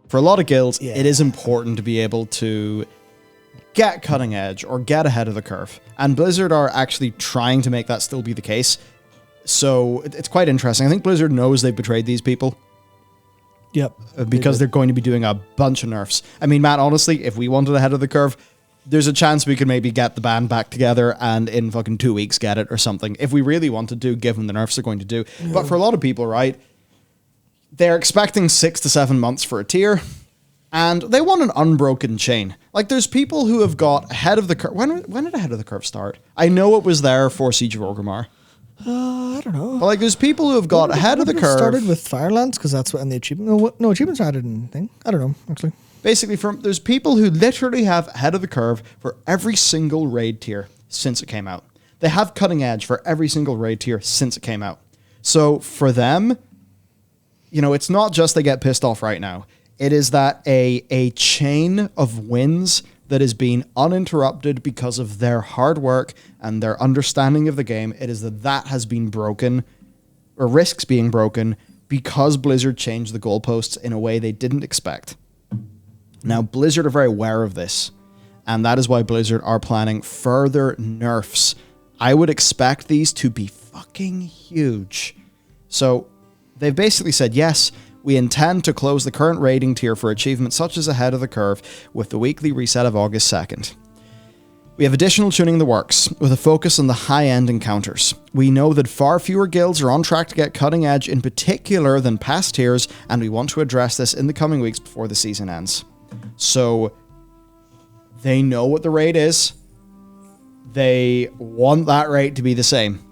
For a lot of guilds, it is important to be able to get cutting edge or get ahead of the curve. And Blizzard are actually trying to make that still be the case. So it's quite interesting. I think Blizzard knows they've betrayed these people. Yep. Because they're going to be doing a bunch of nerfs. I mean, Matt, honestly, if we wanted ahead of the curve, there's a chance we could maybe get the band back together and in fucking 2 weeks get it or something. If we really wanted to, given the nerfs they're going to do. But for a lot of people, right, they're expecting 6 to 7 months for a tier, and they want an unbroken chain. Like, there's people who have got ahead of the curve. When did ahead of the curve start? I know it was there for Siege of Orgrimmar. I don't know. But like, there's people who have got ahead of the curve. Started with Firelands because that's what in the achievement. No, achievements added in thing. I don't know actually. Basically, there's people who literally have ahead of the curve for every single raid tier since it came out. They have cutting edge for every single raid tier since it came out. So for them, you know, it's not just they get pissed off right now. It is that a chain of wins that is being uninterrupted because of their hard work and their understanding of the game. It is that has been broken, or risks being broken, because Blizzard changed the goalposts in a way they didn't expect. Now, Blizzard are very aware of this, and that is why Blizzard are planning further nerfs. I would expect these to be fucking huge. So, they've basically said, yes, we intend to close the current rating tier for achievements such as Ahead of the Curve with the weekly reset of August 2nd. We have additional tuning in the works, with a focus on the high-end encounters. We know that far fewer guilds are on track to get cutting edge in particular than past tiers, and we want to address this in the coming weeks before the season ends. So, they know what the rate is. They want that rate to be the same.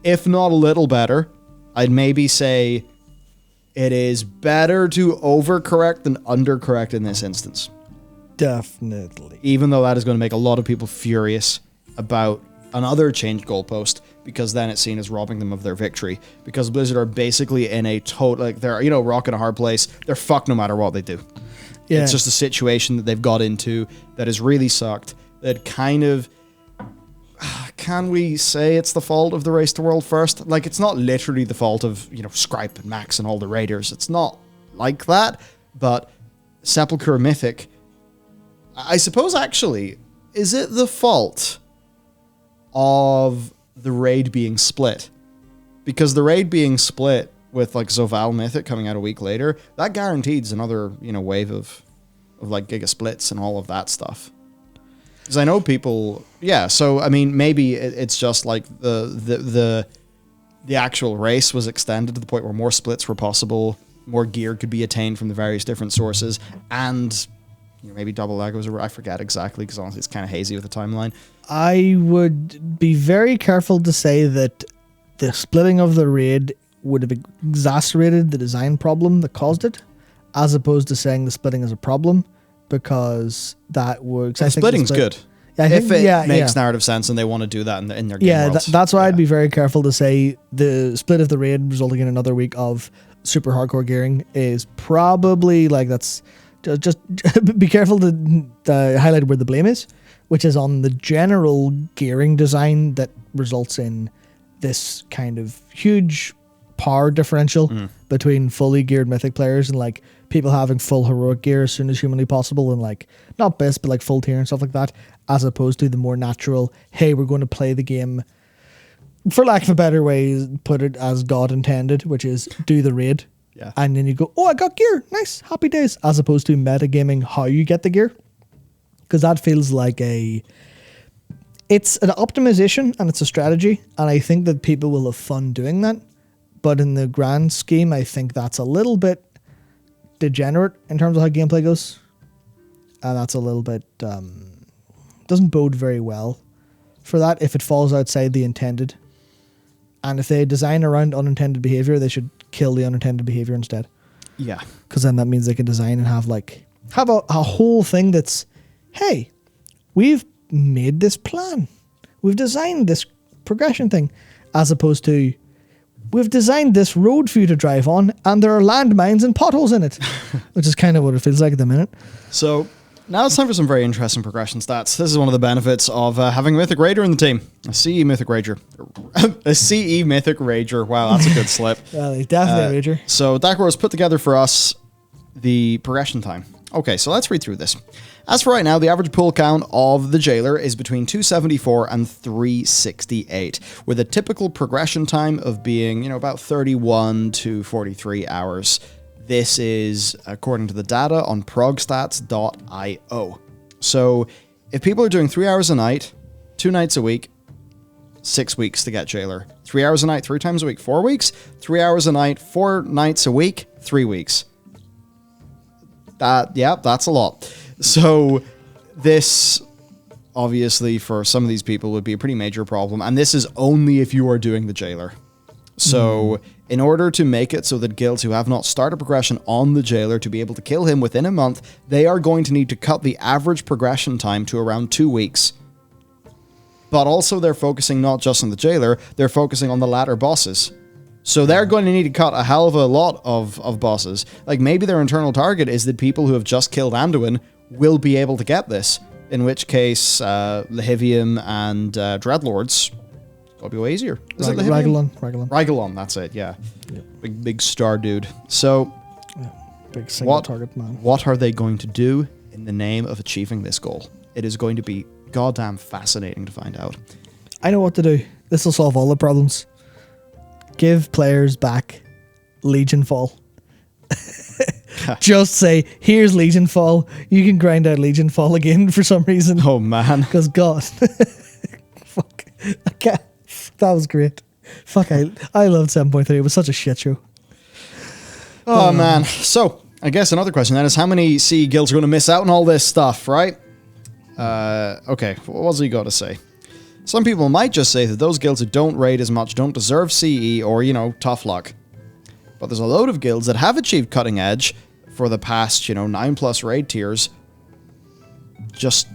If not a little better, I'd maybe say it is better to overcorrect than undercorrect in this instance. Definitely. Even though that is going to make a lot of people furious about another changed goalpost, because then it's seen as robbing them of their victory. Because Blizzard are basically in a total, like, they're, you know, rock in a hard place. They're fucked no matter what they do. Yeah. It's just a situation that they've got into that has really sucked. That kind of, can we say it's the fault of the Race to World First? Like, it's not literally the fault of, you know, Scripe and Max and all the raiders. It's not like that. But Sepulchre Mythic, I suppose, actually, is it the fault of the raid being split? Because the raid being split with, like, Zoval Mythic coming out a week later, that guarantees another, you know, wave of like, Giga Splits and all of that stuff. Because I know people, yeah, so, I mean, maybe it's just, like, the actual race was extended to the point where more splits were possible, more gear could be attained from the various different sources, and, you know, maybe double Legos, or I forget exactly, because honestly it's kind of hazy with the timeline. I would be very careful to say that the splitting of the raid would have exacerbated the design problem that caused it, as opposed to saying the splitting is a problem, because that works. Well, splitting's good. Yeah, if it makes narrative sense and they want to do that in their game worlds. That's why I'd be very careful to say the split of the raid resulting in another week of super hardcore gearing is probably, like, that's just be careful to highlight where the blame is, which is on the general gearing design that results in this kind of huge power differential between fully geared Mythic players and, like, people having full heroic gear as soon as humanly possible, and, like, not best, but, like, full tier and stuff like that, as opposed to the more natural, hey, we're going to play the game, for lack of a better way, put it as God intended, which is do the raid. Yeah. And then you go, oh, I got gear, nice, happy days, as opposed to metagaming how you get the gear. Because that feels like it's an optimization and it's a strategy, and I think that people will have fun doing that. But in the grand scheme, I think that's a little bit degenerate in terms of how gameplay goes. And that's a little bit, doesn't bode very well for that if it falls outside the intended. And if they design around unintended behavior, they should kill the unintended behavior instead. Yeah. Because then that means they can design and have a whole thing that's, hey, we've made this plan. We've designed this progression thing, as opposed to, we've designed this road for you to drive on, and there are landmines and potholes in it, which is kind of what it feels like at the minute. So now it's time for some very interesting progression stats. This is one of the benefits of having a Mythic Raider in the team. A CE Mythic Rager. A CE Mythic Rager. Wow, that's a good slip. Well, he's definitely a Rager. So Dakor has put together for us the progression time. Okay, so let's read through this. As for right now, the average pull count of the jailer is between 274 and 368, with a typical progression time of being, about 31 to 43 hours. This is according to the data on progstats.io. So if people are doing 3 hours a night, 2 nights a week, 6 weeks to get jailer. 3 hours a night, 3 times a week, 4 weeks. 3 hours a night, 4 nights a week, 3 weeks. That's a lot. So this, obviously, for some of these people would be a pretty major problem. And this is only if you are doing the jailer. So in order to make it so that guilds who have not started progression on the jailer to be able to kill him within a month, they are going to need to cut the average progression time to around 2 weeks. But also they're focusing not just on the jailer, they're focusing on the ladder bosses. So they're going to need to cut a hell of a lot of bosses. Like, maybe their internal target is that people who have just killed Anduin will be able to get this. In which case, Lahivium and Dreadlords gotta be way easier. Is it Lahivium? Ragallon, that's it, yeah. Yep. Big star dude. So, big single target man. What are they going to do in the name of achieving this goal? It is going to be goddamn fascinating to find out. I know what to do. This will solve all the problems. Give players back Legion Fall. Just say, here's Legion Fall. You can grind out Legion Fall again for some reason. Oh, man. Because God. Fuck. I can't. That was great. Fuck, I loved 7.3. It was such a shit show. Oh, man. So, I guess another question then is how many CE guilds are going to miss out on all this stuff, right? Okay, what was he got to say? Some people might just say that those guilds who don't raid as much don't deserve CE or, tough luck. But there's a load of guilds that have achieved cutting edge for the past, 9+ raid tiers. Just,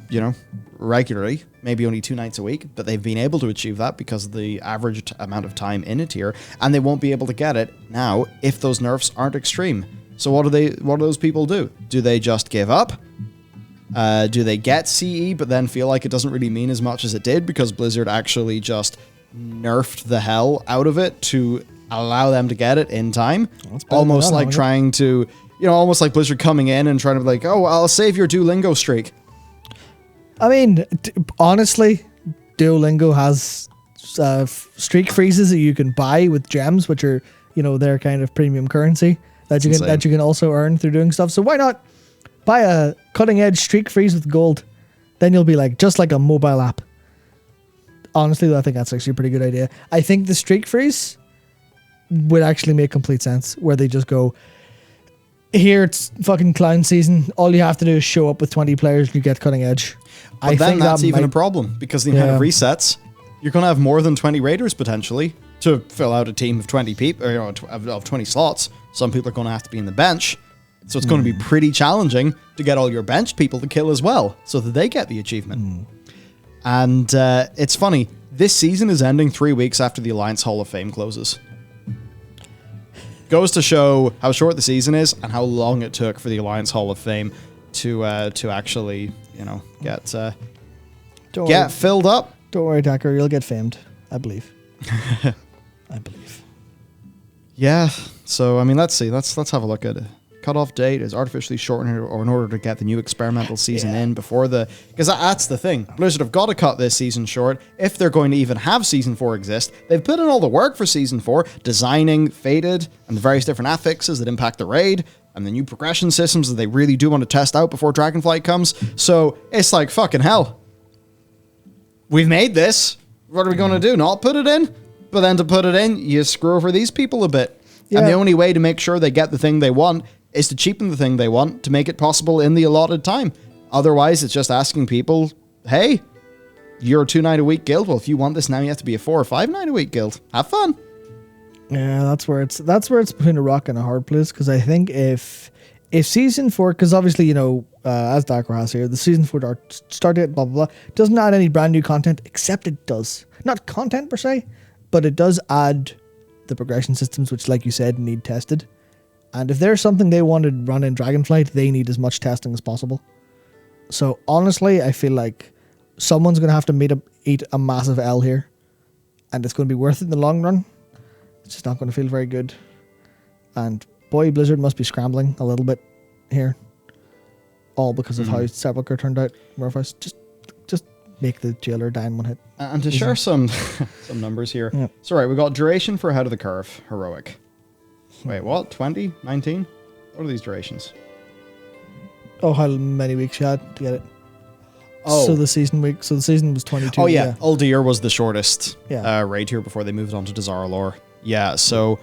regularly. Maybe only 2 nights a week. But they've been able to achieve that because of the average amount of time in a tier. And they won't be able to get it now if those nerfs aren't extreme. So what do those people do? Do they just give up? Do they get CE but then feel like it doesn't really mean as much as it did because Blizzard actually just nerfed the hell out of it to allow them to get it in time? Almost like trying to, almost like Blizzard coming in and trying to be like, oh, I'll save your Duolingo streak. I mean, honestly, Duolingo has streak freezes that you can buy with gems, which are, their kind of premium currency that you can also earn through doing stuff. So why not buy a cutting edge streak freeze with gold? Then you'll be like, just like a mobile app. Honestly, I think that's actually a pretty good idea. I think the streak freeze would actually make complete sense, where they just go, here it's fucking clown season. All you have to do is show up with 20 players and you get cutting edge. But then that's even a problem because the amount of resets, you're going to have more than 20 raiders potentially to fill out a team of 20 people, of 20 slots. Some people are going to have to be in the bench. So it's going to be pretty challenging to get all your bench people to kill as well, so that they get the achievement. And it's funny, this season is ending 3 weeks after the Alliance Hall of Fame closes. Goes to show how short the season is and how long it took for the Alliance Hall of Fame to actually, get filled up. Don't worry, Dacker, you'll get famed. I believe. I believe. Yeah. So I mean, let's see. Let's have a look at it. Cutoff date is artificially shortened or in order to get the new experimental season in before because that's the thing. Blizzard have got to cut this season short if they're going to even have Season 4 exist. They've put in all the work for Season 4, designing Fated and the various different affixes that impact the raid and the new progression systems that they really do want to test out before Dragonflight comes. So it's like, fucking hell. We've made this. What are we going to do? Not put it in? But then to put it in, you screw over these people a bit. Yeah. And the only way to make sure they get the thing they want is to cheapen the thing they want to make it possible in the allotted time. Otherwise, it's just asking people, hey, you're a 2-night-a-week guild. Well, if you want this now, you have to be a 4 or 5-night-a-week guild. Have fun. Yeah, that's where it's between a rock and a hard place. Because I think if Season 4, because obviously, as Darker has here, the Season 4 start date, blah, blah, blah, doesn't add any brand new content, except it does. Not content per se, but it does add the progression systems, which, like you said, need tested. And if there's something they want to run in Dragonflight, they need as much testing as possible. So honestly, I feel like someone's going to have to eat a massive L here. And it's going to be worth it in the long run. It's just not going to feel very good. And boy, Blizzard must be scrambling a little bit here, all because of how Sepulchre turned out. Murphys, just make the jailer die in one hit. And to share some numbers here. Yeah. So right, we got duration for Ahead of the Curve, heroic. Wait, what? 20? 19? What are these durations? Oh, how many weeks you had to get it? Oh. So the season was 22. Oh yeah, Uldir was the shortest Yeah. raid here before they moved on to Dazar'alor. Yeah, so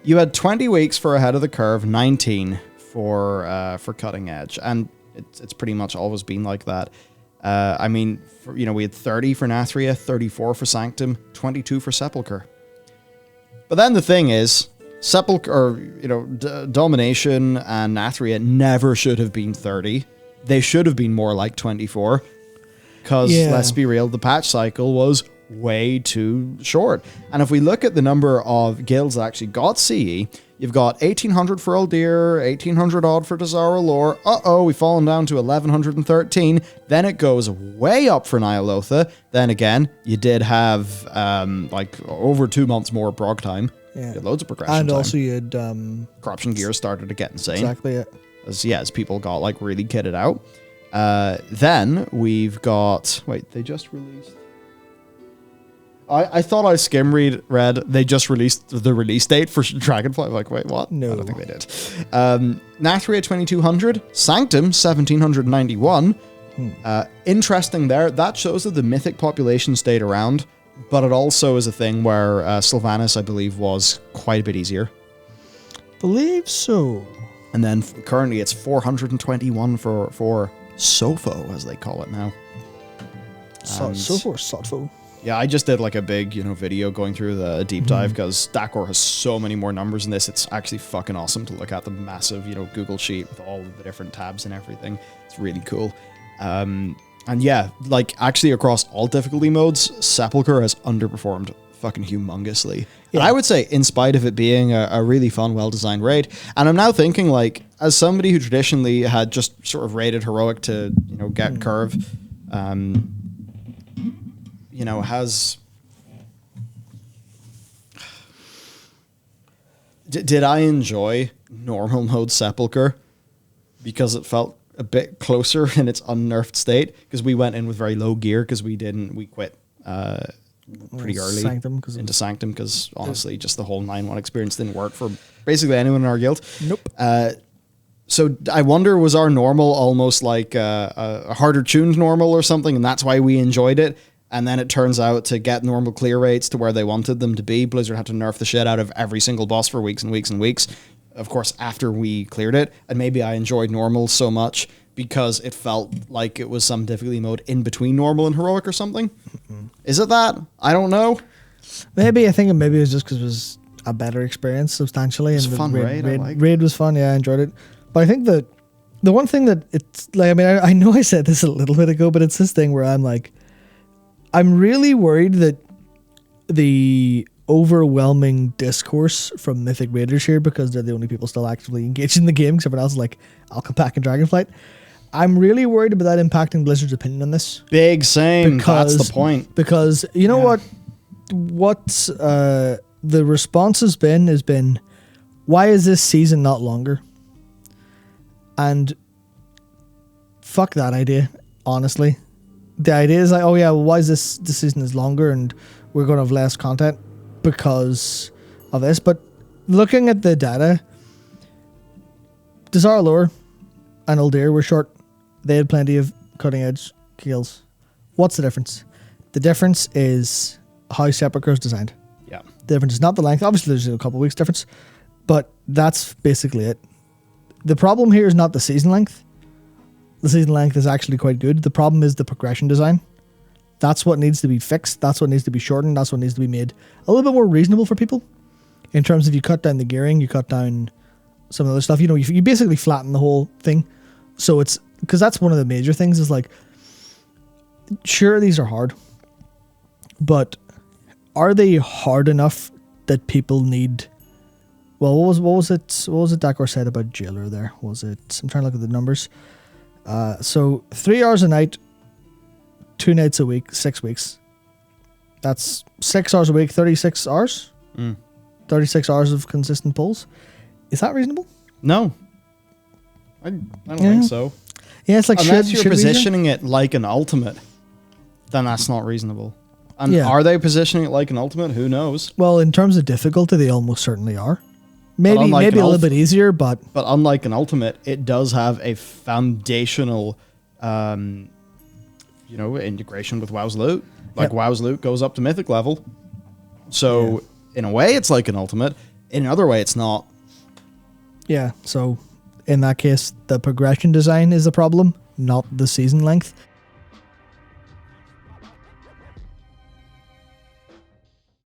you had 20 weeks for Ahead of the Curve, 19 for Cutting Edge, and it's pretty much always been like that. I mean, we had 30 for Nathria, 34 for Sanctum, 22 for Sepulchre. But then the thing is, Domination and Nathria never should have been 30. They should have been more like 24. Because, let's be real, the patch cycle was way too short. And if we look at the number of guilds that actually got CE, you've got 1,800 for Uldir, 1,800 odd for Dazar'alor. We've fallen down to 1,113. Then it goes way up for Ny'alotha. Then again, you did have over 2 months more prog time. Yeah. You had loads of progression And time. also you had... Corruption gears started to get insane. Exactly it. As people got really kitted out. Then we've got... Wait, they just released... I thought I read they just released the release date for Dragonfly. I'm like, wait, what? No. I don't think they did. Nathria 2200, Sanctum 1791. Interesting there. That shows that the mythic population stayed around, but it also is a thing where Sylvanas, I believe, was quite a bit easier. Believe so. And then currently it's 421 for Sopho, as they call it now. Sopho or Sotfo? Yeah, I just did a big, video going through the deep dive because Dakor has so many more numbers in this. It's actually fucking awesome to look at the massive, Google sheet with all of the different tabs and everything. It's really cool. And yeah, actually across all difficulty modes, Sepulchre has underperformed fucking humongously. Yeah. And I would say, in spite of it being a really fun, well-designed raid, and I'm now thinking, as somebody who traditionally had just sort of raided heroic to, get curve, has... Did I enjoy normal mode Sepulchre because it felt a bit closer in its unnerfed state? Because we went in with very low gear because we quit pretty early into Sanctum because honestly just the whole 9-1 experience didn't work for basically anyone in our guild. Nope. So I wonder, was our normal almost like a harder tuned normal or something, and that's why we enjoyed it? And then it turns out to get normal clear rates to where they wanted them to be, Blizzard had to nerf the shit out of every single boss for weeks and weeks and weeks. Of course, after we cleared it, and maybe I enjoyed normal so much because it felt like it was some difficulty mode in between normal and heroic or something. Mm-hmm. Is it that? I don't know. Maybe. I think maybe it was just because it was a better experience substantially. It's fun raid was fun. Yeah, I enjoyed it. But I think that the one thing that it's I know I said this a little bit ago, but it's this thing where I'm really worried that the overwhelming discourse from Mythic Raiders here, because they're the only people still actively engaged in the game, because everyone else is Alchemac and Dragonflight. I'm really worried about that impacting Blizzard's opinion on this. Big same. That's the point. Because what the response has been, why is this season not longer? And fuck that idea, honestly. The idea is why is this season is longer and we're going to have less content because of this? But looking at the data, Dazar'alor and Uldir were short. They had plenty of cutting edge kills. What's the difference? The difference is how Sepulchre is designed. Yeah. The difference is not the length. Obviously, there's a couple of weeks difference, but that's basically it. The problem here is not the season length. The season length is actually quite good. The problem is the progression design. That's what needs to be fixed. That's what needs to be shortened. That's what needs to be made a little bit more reasonable for people. In terms of you cut down the gearing, you cut down some of the other stuff. You basically flatten the whole thing. So it's because that's one of the major things is sure, these are hard, but are they hard enough that people need? Well, what was it Dakor said about Jailer there? I'm trying to look at the numbers. So 3 hours a night, 2 nights a week, 6 weeks. That's 6 hours a week, 36 hours. 36 hours of consistent pulls. Is that reasonable? No. I don't think so. Yeah, it's like Unless you're should we, sir? positioning it like an ultimate, then that's not reasonable. And Yeah. are they positioning it like an ultimate? Who knows? Well, in terms of difficulty, they almost certainly are. Maybe unlike maybe an a little bit easier, but But unlike an ultimate, it does have a foundational, integration with WoW's loot. Like Yep. WoW's loot goes up to mythic level. So in a way, it's like an ultimate. In another way, it's not. yeah. So in that case, the progression design is the problem, not the season length.